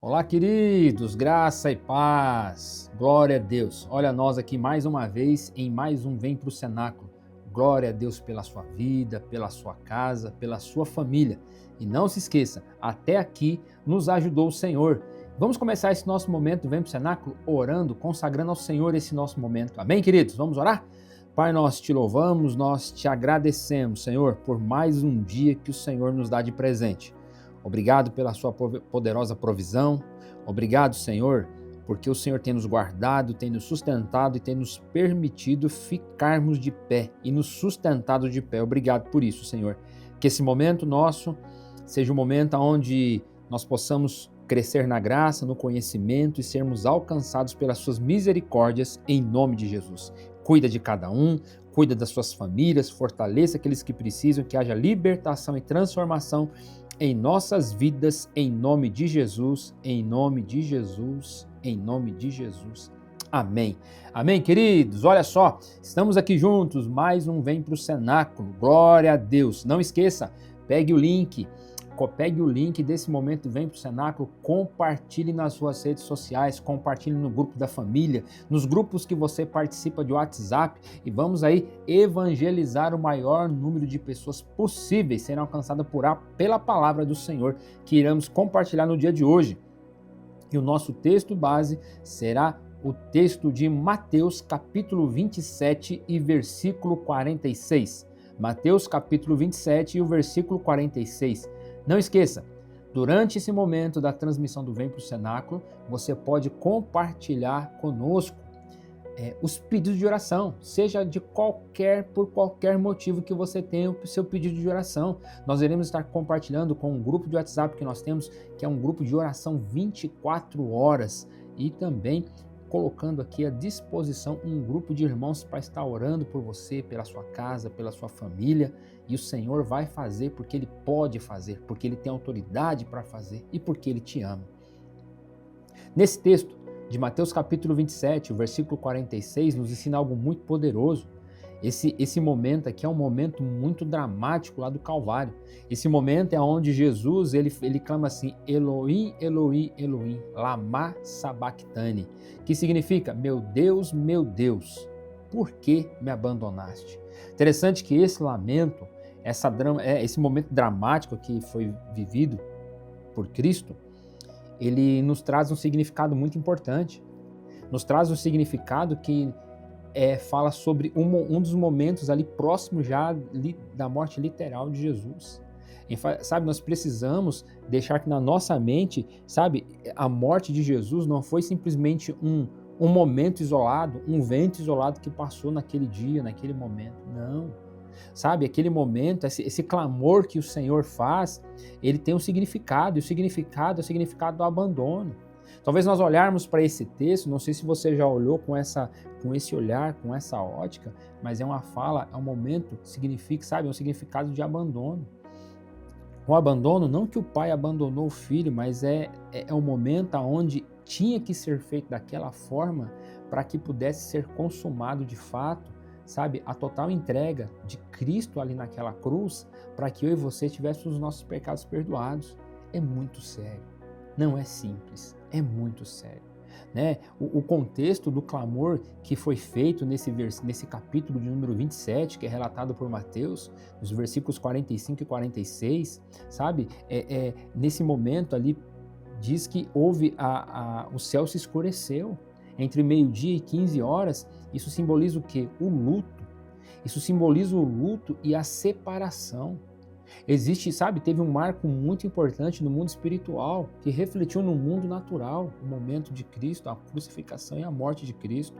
Olá, queridos, graça e paz, glória a Deus. Olha nós aqui mais uma vez em mais um Vem para o Cenáculo. Glória a Deus pela sua vida, pela sua casa, pela sua família. E não se esqueça, até aqui nos ajudou o Senhor. Vamos começar esse nosso momento Vem para o Cenáculo orando, consagrando ao Senhor esse nosso momento. Amém, queridos? Vamos orar? Pai, nós te louvamos, nós te agradecemos, Senhor, por mais um dia que o Senhor nos dá de presente. Obrigado pela sua poderosa provisão. Obrigado, Senhor, porque o Senhor tem nos guardado, tem nos sustentado e tem nos permitido ficarmos de pé e nos sustentado de pé. Obrigado por isso, Senhor. Que esse momento nosso seja um momento onde nós possamos crescer na graça, no conhecimento e sermos alcançados pelas suas misericórdias em nome de Jesus. Cuida de cada um, cuida das suas famílias, fortaleça aqueles que precisam, que haja libertação e transformação em nossas vidas, em nome de Jesus, em nome de Jesus, em nome de Jesus. Amém. Amém, queridos? Olha só, estamos aqui juntos, mais um Vem para o Cenáculo. Glória a Deus. Não esqueça, pegue o link desse momento Vem para o Cenáculo, compartilhe nas suas redes sociais, compartilhe no grupo da família, nos grupos que você participa de WhatsApp e vamos aí evangelizar o maior número de pessoas possíveis serão alcançadas pela palavra do Senhor que iremos compartilhar no dia de hoje. E o nosso texto base será o texto de Mateus capítulo 27 e versículo 46. Mateus capítulo 27 e o versículo 46. Não esqueça, durante esse momento da transmissão do Vem para o Cenáculo, você pode compartilhar conosco os pedidos de oração, seja por qualquer motivo que você tenha o seu pedido de oração. Nós iremos estar compartilhando com um grupo de WhatsApp que nós temos, que é um grupo de oração 24 horas, e também colocando aqui à disposição um grupo de irmãos para estar orando por você, pela sua casa, pela sua família, e o Senhor vai fazer porque Ele pode fazer, porque Ele tem autoridade para fazer e porque Ele te ama. Nesse texto de Mateus capítulo 27, o versículo 46, nos ensina algo muito poderoso. Esse momento aqui é um momento muito dramático lá do Calvário. Esse momento é onde Jesus ele clama assim: Elohim, Elohim, Elohim, lama sabachthani, que significa: meu Deus, por que me abandonaste? Interessante que esse lamento, esse momento dramático que foi vivido por Cristo, ele nos traz um significado muito importante. Nos traz um significado que fala sobre um dos momentos ali próximo já da morte literal de Jesus. Sabe, nós precisamos deixar que na nossa mente, sabe, a morte de Jesus não foi simplesmente um momento isolado, um evento isolado que passou naquele dia, naquele momento. Não. Sabe, aquele momento, esse clamor que o Senhor faz, ele tem um significado, e o significado é o significado do abandono. Talvez nós olharmos para esse texto, não sei se você já olhou com esse olhar, com essa ótica, mas é uma fala, é um momento, significa, sabe, é um significado de abandono. O abandono, não que o pai abandonou o filho, mas é um momento onde tinha que ser feito daquela forma para que pudesse ser consumado de fato, sabe, a total entrega de Cristo ali naquela cruz, para que eu e você tivéssemos os nossos pecados perdoados. É muito sério, não é simples, é muito sério. Né? O contexto do clamor que foi feito nesse capítulo de número 27, que é relatado por Mateus, nos versículos 45 e 46, sabe? Nesse momento ali, diz que o céu se escureceu. Entre meio-dia e 15 horas, isso simboliza o quê? O luto. Isso simboliza o luto e a separação. Existe, sabe, teve um marco muito importante no mundo espiritual, que refletiu no mundo natural, o momento de Cristo, a crucificação e a morte de Cristo.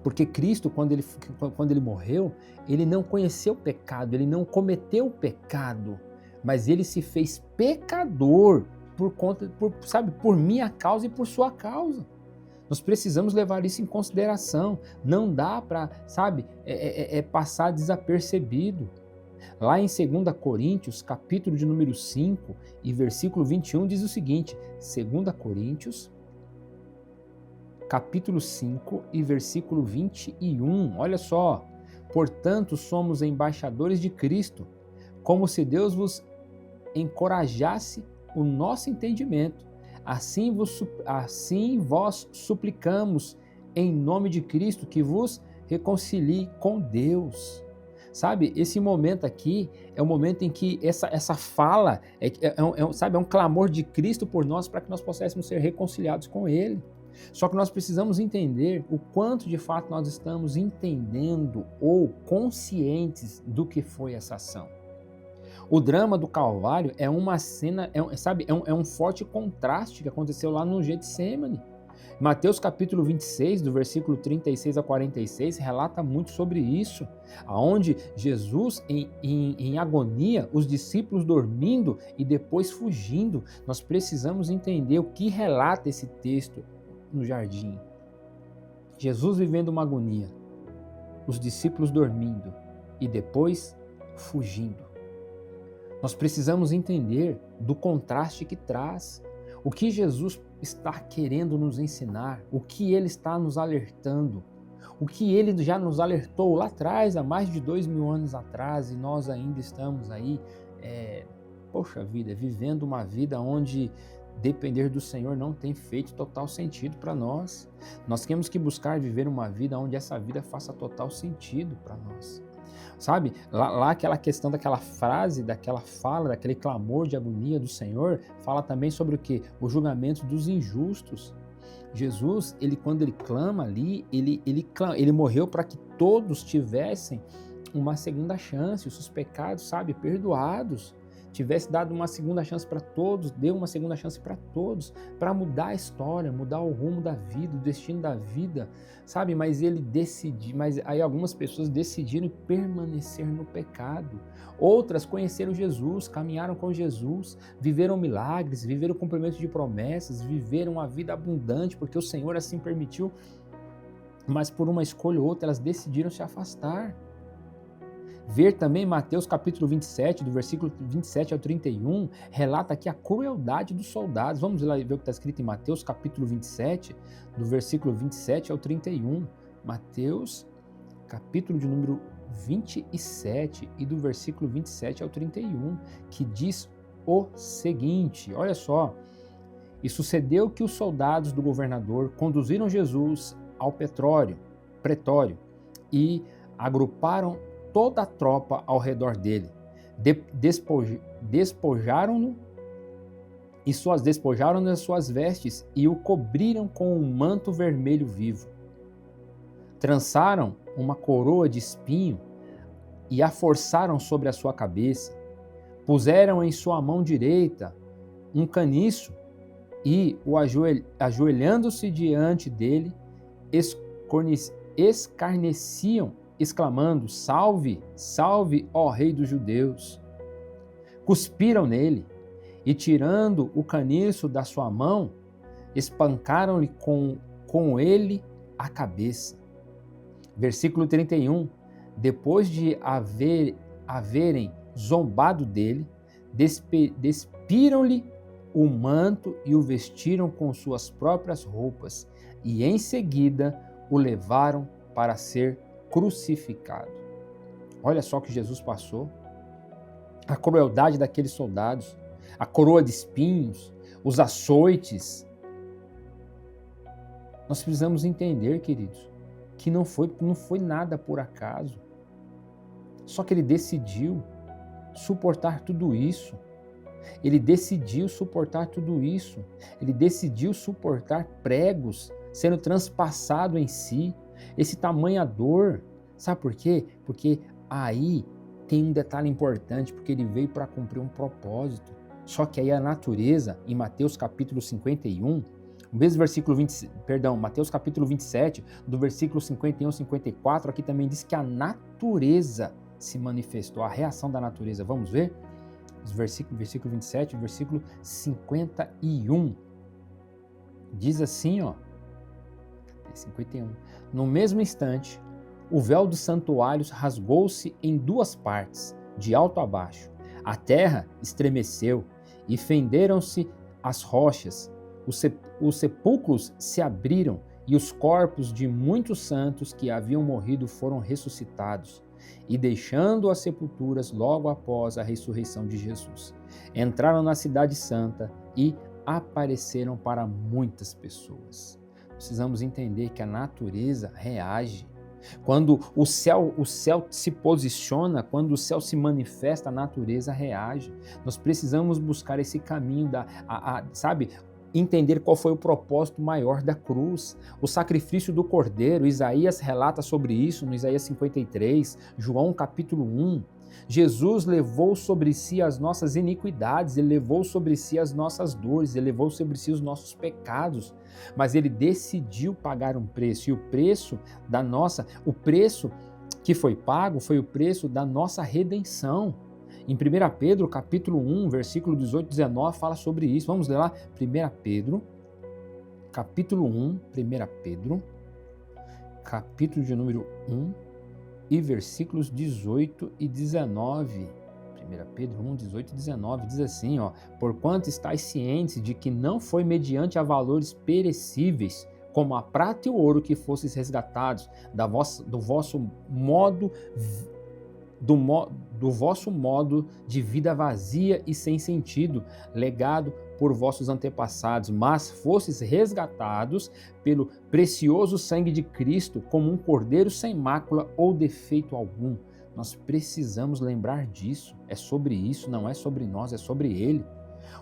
Porque Cristo, quando ele morreu, ele não conheceu o pecado, ele não cometeu o pecado, mas ele se fez pecador por minha causa e por sua causa. Nós precisamos levar isso em consideração. Não dá para, sabe, passar desapercebido. Lá em 2 Coríntios, capítulo de número 5 e versículo 21, diz o seguinte, 2 Coríntios, capítulo 5 e versículo 21, olha só: portanto, somos embaixadores de Cristo, como se Deus vos encorajasse o nosso entendimento, assim vós suplicamos em nome de Cristo que vos reconcilie com Deus. Sabe, esse momento aqui é o momento em que essa fala é um clamor de Cristo por nós para que nós possamos ser reconciliados com Ele. Só que nós precisamos entender o quanto de fato nós estamos entendendo ou conscientes do que foi essa ação. O drama do Calvário é uma cena, é um forte contraste que aconteceu lá no Getsêmani. Mateus capítulo 26, do versículo 36 a 46, relata muito sobre isso, aonde Jesus em agonia, os discípulos dormindo e depois fugindo. Nós precisamos entender o que relata esse texto no jardim. Jesus vivendo uma agonia, os discípulos dormindo e depois fugindo. Nós precisamos entender do contraste que traz, o que Jesus está querendo nos ensinar, o que Ele está nos alertando, o que Ele já nos alertou lá atrás, há mais de 2000 anos atrás, e nós ainda estamos aí, poxa vida, vivendo uma vida onde depender do Senhor não tem feito total sentido para nós. Nós temos que buscar viver uma vida onde essa vida faça total sentido para nós. Sabe, lá aquela questão daquela frase, daquela fala, daquele clamor de agonia do Senhor, fala também sobre o quê? O julgamento dos injustos. Jesus, quando ele clama ali, ele morreu para que todos tivessem uma segunda chance, os seus pecados, sabe, perdoados. Tivesse dado uma segunda chance para todos, deu uma segunda chance para todos, para mudar a história, mudar o rumo da vida, o destino da vida, sabe? Mas aí algumas pessoas decidiram permanecer no pecado. Outras conheceram Jesus, caminharam com Jesus, viveram milagres, viveram cumprimento de promessas, viveram uma vida abundante, porque o Senhor assim permitiu, mas por uma escolha ou outra elas decidiram se afastar. Ver também Mateus capítulo 27, do versículo 27 ao 31, relata aqui a crueldade dos soldados. Vamos lá ver o que está escrito em Mateus capítulo 27, do versículo 27 ao 31. Mateus capítulo de número 27 e do versículo 27 ao 31, que diz o seguinte, olha só. E sucedeu que os soldados do governador conduziram Jesus ao pretório e agruparam toda a tropa ao redor dele, despojaram-no das suas vestes e o cobriram com um manto vermelho vivo. Trançaram uma coroa de espinho e a forçaram sobre a sua cabeça. Puseram em sua mão direita um caniço e, ajoelhando-se diante dele, escarneciam, exclamando: Salve, salve, ó Rei dos Judeus! Cuspiram nele e, tirando o caniço da sua mão, espancaram-lhe com ele a cabeça. Versículo 31. Depois de haverem zombado dele, despiram-lhe o manto e o vestiram com suas próprias roupas, e em seguida o levaram para ser crucificado. Olha só o que Jesus passou, a crueldade daqueles soldados, a coroa de espinhos, os açoites. Nós precisamos entender, queridos, que não foi nada por acaso. Só que ele decidiu suportar tudo isso. Ele decidiu suportar tudo isso. Ele decidiu suportar pregos sendo transpassado em si. Esse tamanha dor, sabe por quê? Porque aí tem um detalhe importante, porque ele veio para cumprir um propósito. Só que aí a natureza, em Mateus capítulo 51, o mesmo versículo Mateus capítulo 27, do versículo 51 ao 54, aqui também diz que a natureza se manifestou, a reação da natureza. Vamos ver? Versículo 27, versículo 51. Diz assim, ó, 51. No mesmo instante, o véu dos santuários rasgou-se em duas partes, de alto a baixo. A terra estremeceu e fenderam-se as rochas. Os sepulcros se abriram e os corpos de muitos santos que haviam morrido foram ressuscitados. E deixando as sepulturas logo após a ressurreição de Jesus, entraram na cidade santa e apareceram para muitas pessoas. Precisamos entender que a natureza reage. Quando o céu se posiciona, quando o céu se manifesta, a natureza reage. Nós precisamos buscar esse caminho sabe, entender qual foi o propósito maior da cruz, o sacrifício do Cordeiro. Isaías relata sobre isso no Isaías 53, João capítulo 1. Jesus levou sobre si as nossas iniquidades, ele levou sobre si as nossas dores, ele levou sobre si os nossos pecados, mas ele decidiu pagar um preço, e o preço que foi pago foi o preço da nossa redenção. Em 1 Pedro, capítulo 1, versículo 18 e 19, fala sobre isso. Vamos ler lá, 1 Pedro, capítulo 1, 1 Pedro, capítulo de número 1, e versículos 18 e 19. 1 Pedro 1, 18 e 19 diz assim, porquanto estáis cientes de que não foi mediante a valores perecíveis, como a prata e o ouro, que fosseis resgatados do vosso modo de vida vazia e sem sentido, legado por vossos antepassados, mas fostes resgatados pelo precioso sangue de Cristo, como um cordeiro sem mácula ou defeito algum. Nós precisamos lembrar disso. É sobre isso, não é sobre nós, é sobre Ele.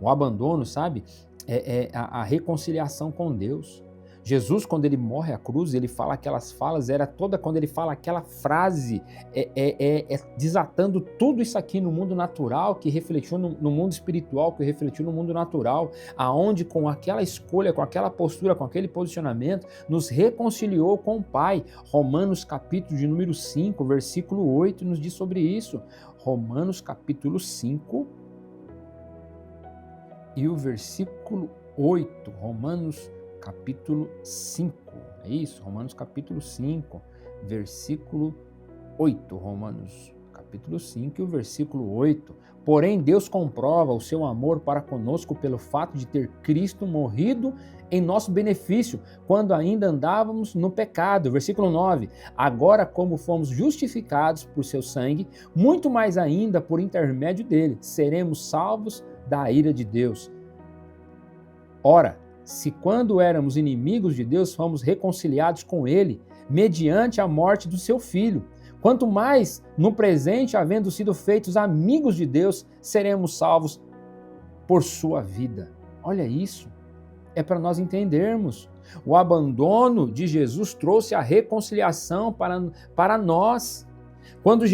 O abandono, sabe, é a reconciliação com Deus. Jesus, quando ele morre à cruz, ele fala aquelas falas, quando ele fala aquela frase, desatando tudo isso aqui no mundo natural, que refletiu no mundo espiritual, que refletiu no mundo natural, aonde com aquela escolha, com aquela postura, com aquele posicionamento, nos reconciliou com o Pai. Romanos capítulo de número 5, versículo 8, nos diz sobre isso. Romanos capítulo 5 e o versículo 8, Romanos capítulo 5, é isso? Romanos capítulo 5, versículo 8, Romanos capítulo 5 e o versículo 8. Porém, Deus comprova o seu amor para conosco pelo fato de ter Cristo morrido em nosso benefício, quando ainda andávamos no pecado. Versículo 9. Agora, como fomos justificados por seu sangue, muito mais ainda por intermédio dele, seremos salvos da ira de Deus. Ora, se quando éramos inimigos de Deus, fomos reconciliados com Ele, mediante a morte do seu Filho, quanto mais, no presente, havendo sido feitos amigos de Deus, seremos salvos por sua vida. Olha isso, é para nós entendermos. O abandono de Jesus trouxe a reconciliação para nós. Quando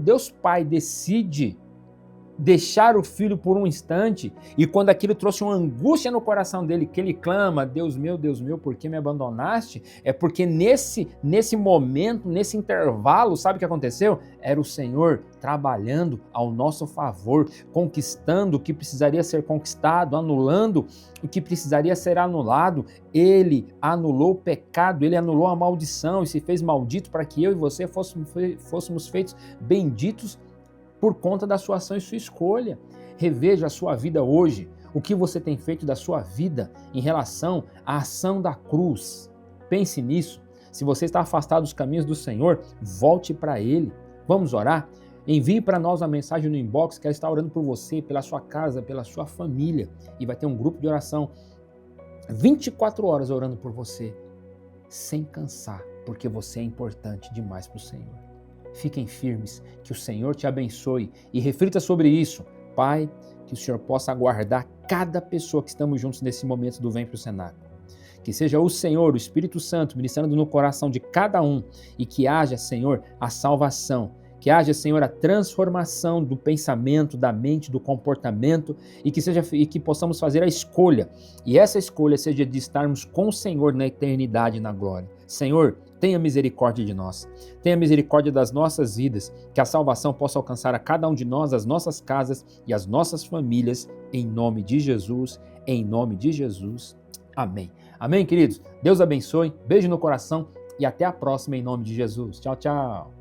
Deus Pai decide deixar o filho por um instante, e quando aquilo trouxe uma angústia no coração dele, que ele clama, Deus meu, por que me abandonaste? É porque nesse momento, nesse intervalo, sabe o que aconteceu? Era o Senhor trabalhando ao nosso favor, conquistando o que precisaria ser conquistado, anulando o que precisaria ser anulado. Ele anulou o pecado, ele anulou a maldição e se fez maldito para que eu e você fôssemos feitos benditos por conta da sua ação e sua escolha. Reveja a sua vida hoje, o que você tem feito da sua vida em relação à ação da cruz. Pense nisso. Se você está afastado dos caminhos do Senhor, volte para Ele. Vamos orar? Envie para nós uma mensagem no inbox, que ela está orando por você, pela sua casa, pela sua família. E vai ter um grupo de oração 24 horas orando por você, sem cansar, porque você é importante demais para o Senhor. Fiquem firmes, que o Senhor te abençoe e reflita sobre isso. Pai, que o Senhor possa guardar cada pessoa que estamos juntos nesse momento do Vem para o Cenáculo. Que seja o Senhor, o Espírito Santo, ministrando no coração de cada um e que haja, Senhor, a salvação. Que haja, Senhor, a transformação do pensamento, da mente, do comportamento e que possamos fazer a escolha. E essa escolha seja de estarmos com o Senhor na eternidade e na glória. Senhor, tenha misericórdia de nós. Tenha misericórdia das nossas vidas. Que a salvação possa alcançar a cada um de nós, as nossas casas e as nossas famílias. Em nome de Jesus. Em nome de Jesus. Amém. Amém, queridos? Deus abençoe. Beijo no coração e até a próxima em nome de Jesus. Tchau, tchau.